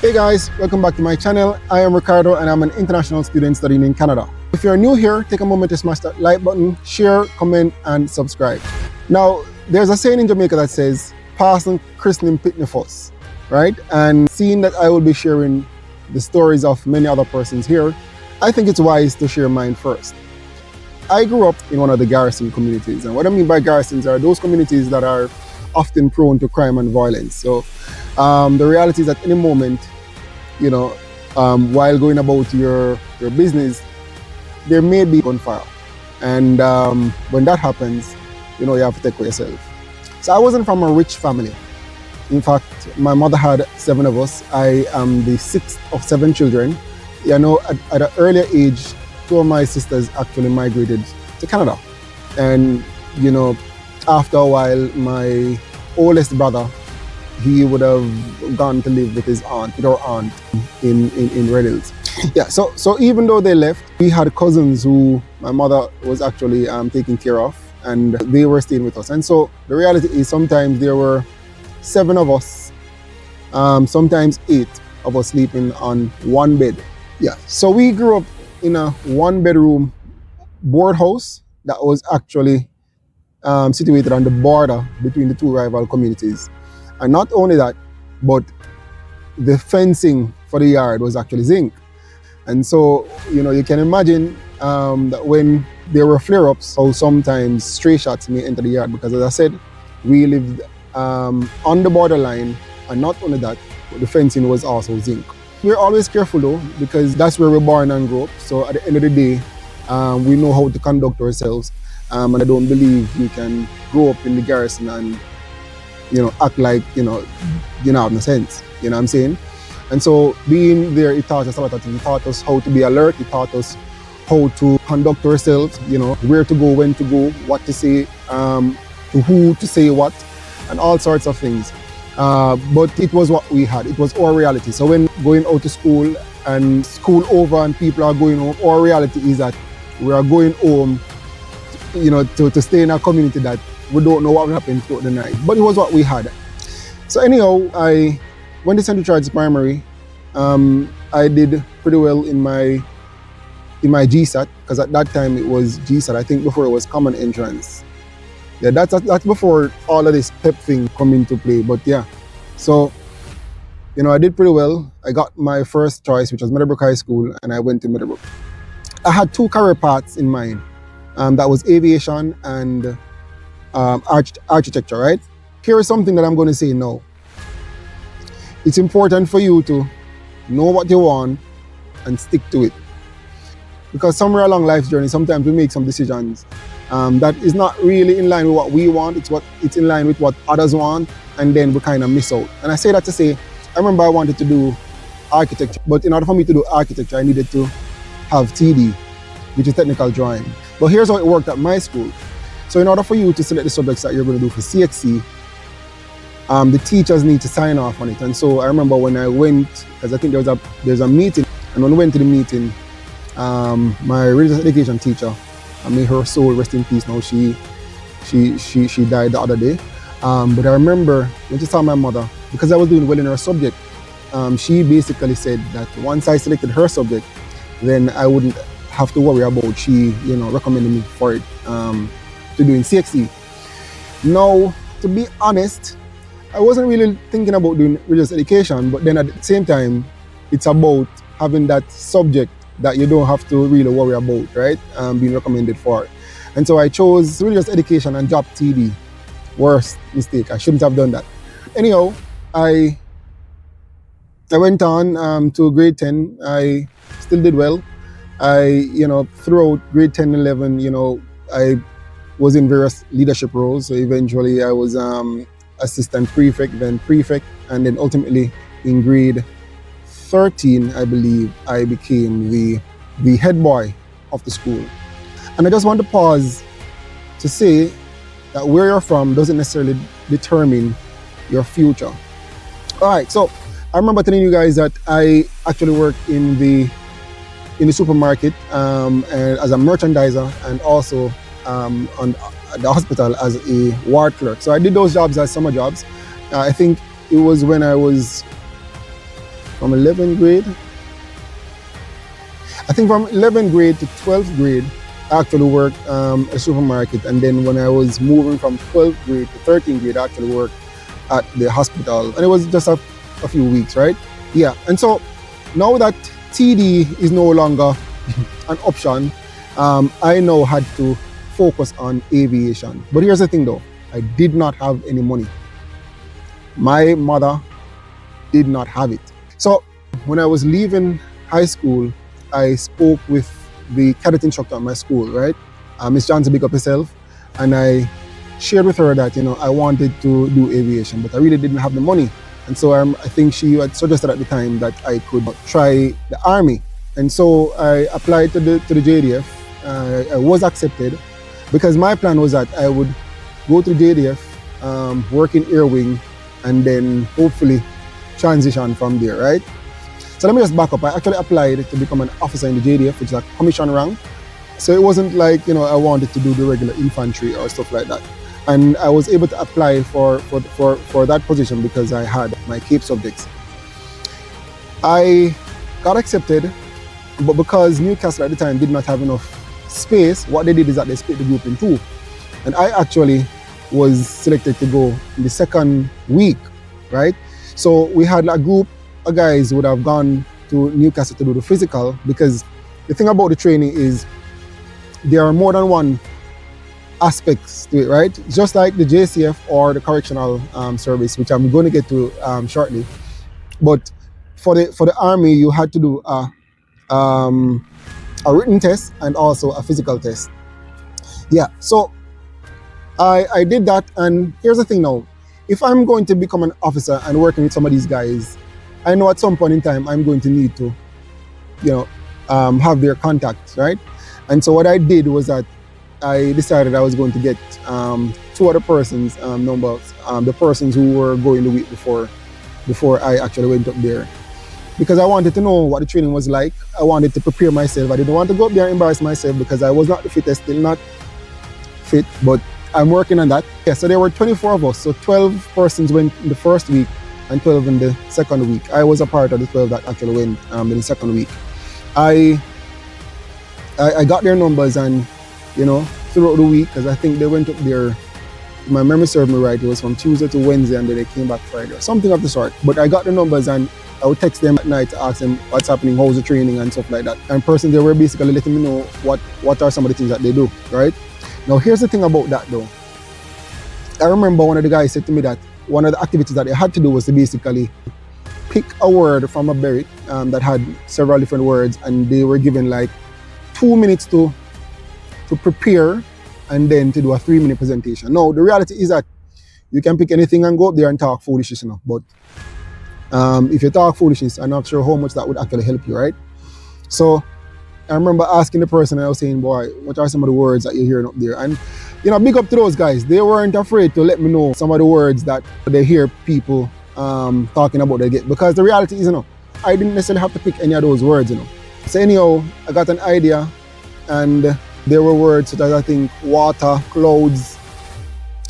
Hey guys, welcome back to my channel. I am Ricardo and I'm an international student studying in Canada. If you're new here, take a moment to smash that like button, share, comment, and subscribe. Now, there's a saying in Jamaica that says, "Passing christening pitney fuss," right? And seeing that I will be sharing the stories of many other persons here, I think it's wise to share mine first. I grew up in one of the garrison communities, and what I mean by garrisons are those communities that are often prone to crime and violence. So the reality is at any moment, while going about your business, there may be gunfire. And when that happens, you have to take care of yourself. So I wasn't from a rich family. In fact, my mother had 7 of us. I am the 6th of 7 children. At an earlier age, 2 of my sisters actually migrated to Canada. And, after a while, my oldest brother, he would have gone to live with our aunt in Red Hills. Yeah, so even though they left, we had cousins who my mother was actually taking care of, and they were staying with us. And so the reality is sometimes there were 7 of us, sometimes 8 of us sleeping on one bed. Yeah, so we grew up in a 1-bedroom board house that was actually situated on the border between the 2 rival communities. And not only that, but the fencing for the yard was actually zinc. And so, you can imagine that when there were flare-ups, how sometimes stray shots may enter the yard, because as I said, we lived on the borderline, and not only that, but the fencing was also zinc. We're always careful though, because that's where we're born and grow up. So at the end of the day, we know how to conduct ourselves. And I don't believe you can grow up in the garrison and act like you have no sense. You know what I'm saying? And so being there, it taught us a lot of things. It taught us how to be alert. It taught us how to conduct ourselves. Where to go, when to go, what to say, to who to say what, and all sorts of things. But it was what we had. It was our reality. So when going out to school and school over and people are going home, our reality is that we are going home, to stay in a community that we don't know what will happen throughout the night. But it was what we had. So anyhow, I went to St. Richard's Primary. I did pretty well in my GSAT, because at that time it was GSAT. I think before it was Common Entrance. Yeah, that's before all of this PEP thing come into play. But yeah, so I did pretty well. I got my first choice, which was Meadowbrook High School, and I went to Meadowbrook. I had 2 career paths in mind. That was aviation and architecture, right? Here is something that I'm going to say now. It's important for you to know what you want and stick to it. Because somewhere along life's journey, sometimes we make some decisions that is not really in line with what we want. It's in line with what others want, and then we kind of miss out. And I say that to say, I remember I wanted to do architecture, but in order for me to do architecture, I needed to have TD, which is technical drawing. But here's how it worked at my school. So in order for you to select the subjects that you're going to do for CXC, the teachers need to sign off on it. And so I remember when I went, because I think there's a meeting, and when we went to the meeting, my religious education teacher, may her soul rest in peace now, she died the other day. But I remember when she saw my mother, because I was doing well in her subject, she basically said that once I selected her subject, then I wouldn't have to worry about she recommending me for it to doing CXC. Now, to be honest, I wasn't really thinking about doing religious education, but then at the same time, it's about having that subject that you don't have to really worry about, right? Being recommended for. And so I chose religious education and dropped TD. Worst mistake, I shouldn't have done that. Anyhow, I went on to grade 10. I still did well. Throughout grade 10 and 11, I was in various leadership roles. So eventually I was assistant prefect, then prefect, and then ultimately in grade 13, I believe, I became the head boy of the school. And I just want to pause to say that where you're from doesn't necessarily determine your future. All right, so I remember telling you guys that I actually worked in the supermarket and as a merchandiser, and also at the hospital as a ward clerk. So I did those jobs as summer jobs. I think it was when I was from 11th grade. I think from 11th grade to 12th grade, I actually worked a supermarket. And then when I was moving from 12th grade to 13th grade, I actually worked at the hospital. And it was just a few weeks, right? Yeah. And so now that TD is no longer an option, I now had to focus on aviation. But here's the thing though, I did not have any money. My mother did not have it. So when I was leaving high school, I spoke with the cadet instructor at my school, right? Miss Johnson, big up herself. And I shared with her that, I wanted to do aviation, but I really didn't have the money. And so I think she had suggested at the time that I could try the Army. And so I applied to the JDF. I was accepted because my plan was that I would go to the JDF, work in Air Wing, and then hopefully transition from there, right? So let me just back up. I actually applied to become an officer in the JDF, which is a commission rank. So it wasn't like, I wanted to do the regular infantry or stuff like that. And I was able to apply for that position because I had my CAPE subjects. I got accepted, but because Newcastle at the time did not have enough space, what they did is that they split the group in two. And I actually was selected to go in the second week, right? So we had a group of guys who would have gone to Newcastle to do the physical, because the thing about the training is there are more than one aspects to it, right? Just like the JCF or the correctional service, which I'm going to get to shortly. But for the Army, you had to do a written test and also a physical test. Yeah, so I did that, and here's the thing now. If I'm going to become an officer and working with some of these guys, I know at some point in time I'm going to need to, have their contacts, right? And so what I did was that I decided I was going to get two other persons' numbers, the persons who were going the week before I actually went up there. Because I wanted to know what the training was like. I wanted to prepare myself. I didn't want to go up there and embarrass myself because I was not the fittest, still not fit, but I'm working on that. Yeah, so there were 24 of us. So 12 persons went in the first week and 12 in the second week. I was a part of the 12 that actually went in the second week. I got their numbers, and throughout the week, because I think they went up there, if my memory served me right, it was from Tuesday to Wednesday, and then they came back Friday or something of the sort. But I got the numbers, and I would text them at night to ask them what's happening, how's the training and stuff like that. And persons, they were basically letting me know what are some of the things that they do, right? Now here's the thing about that though. I remember one of the guys said to me that one of the activities that they had to do was to basically pick a word from a berry that had several different words, and they were given like 2 minutes to prepare and then to do a 3-minute presentation. Now, the reality is that you can pick anything and go up there and talk foolishness, but if you talk foolishness, I'm not sure how much that would actually help you, right? So I remember asking the person, and I was saying, boy, what are some of the words that you're hearing up there? And, big up to those guys. They weren't afraid to let me know some of the words that they hear people talking about they get. Because the reality is, I didn't necessarily have to pick any of those words, So anyhow, I got an idea, and there were words such as, I think, water, clouds,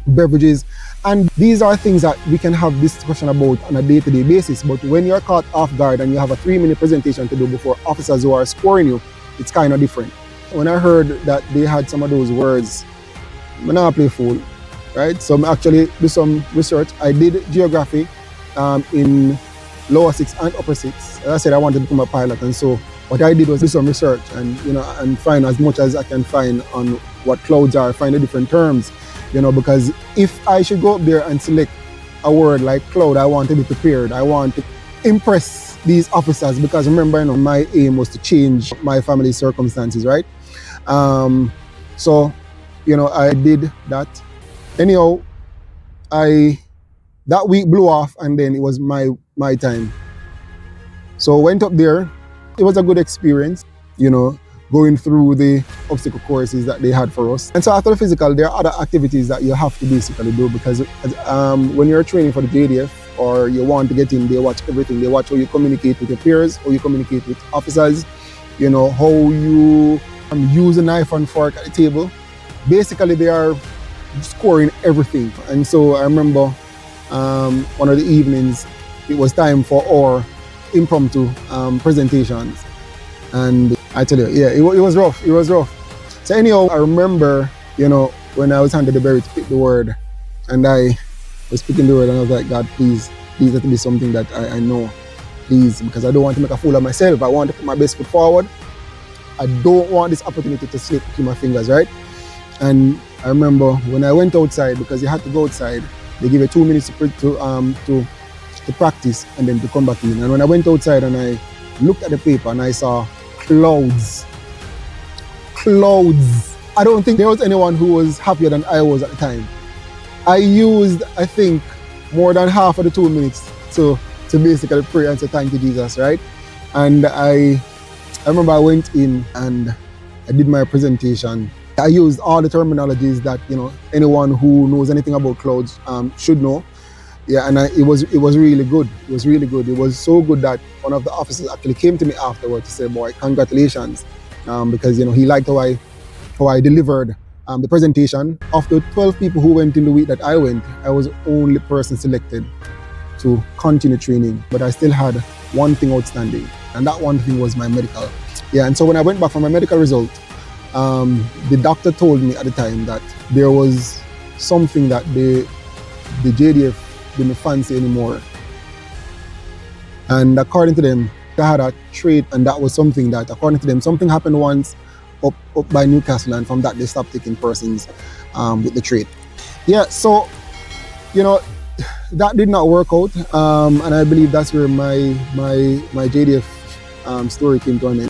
beverages. And these are things that we can have this discussion about on a day-to-day basis. But when you're caught off guard and you have a 3-minute presentation to do before officers who are scoring you, it's kind of different. When I heard that they had some of those words, I'm not play fool, right? So I actually do some research. I did geography in lower 6 and upper 6. As I said, I wanted to become a pilot, and so what I did was do some research and and find as much as I can find on what clouds are, find the different terms, because if I should go up there and select a word like cloud, I want to be prepared. I want to impress these officers, because remember, my aim was to change my family's circumstances, right? So, I did that. Anyhow, that week blew off, and then it was my time. So I went up there. It was a good experience, going through the obstacle courses that they had for us. And so after the physical, there are other activities that you have to basically do, because when you're training for the JDF or you want to get in, they watch everything. They watch how you communicate with your peers, how you communicate with officers, how you use a knife and fork at the table. Basically, they are scoring everything. And so I remember one of the evenings, it was time for our impromptu presentations. And I tell you, yeah, it was rough. It was rough. So anyhow, I remember, when I was handed the berry to pick the word, and I was picking the word, and I was like, God, please let it be something that I know, please, because I don't want to make a fool of myself. I want to put my best foot forward. I don't want this opportunity to slip through my fingers, right? And I remember when I went outside, because you had to go outside, they give you 2 minutes to practice and then to come back in. And when I went outside and I looked at the paper and I saw clouds. I don't think there was anyone who was happier than I was at the time. I used, I think, more than half of the 2 minutes to basically pray and say thank you, Jesus, right? And I remember I went in and I did my presentation. I used all the terminologies that anyone who knows anything about clouds should know. Yeah, and it was really good. It was really good. It was so good that one of the officers actually came to me afterwards to say, "Boy, congratulations," because he liked how I delivered the presentation. Of the 12 people who went in the week that I went, I was the only person selected to continue training, but I still had one thing outstanding, and that one thing was my medical. Yeah, and so when I went back for my medical result, the doctor told me at the time that there was something that the JDF didn't fancy anymore. And according to them, I had a trait, and that was something that, according to them, something happened once up by Newcastle, and from that they stopped taking persons with the trait. Yeah, so that did not work out, and I believe that's where my JDF story came to an end.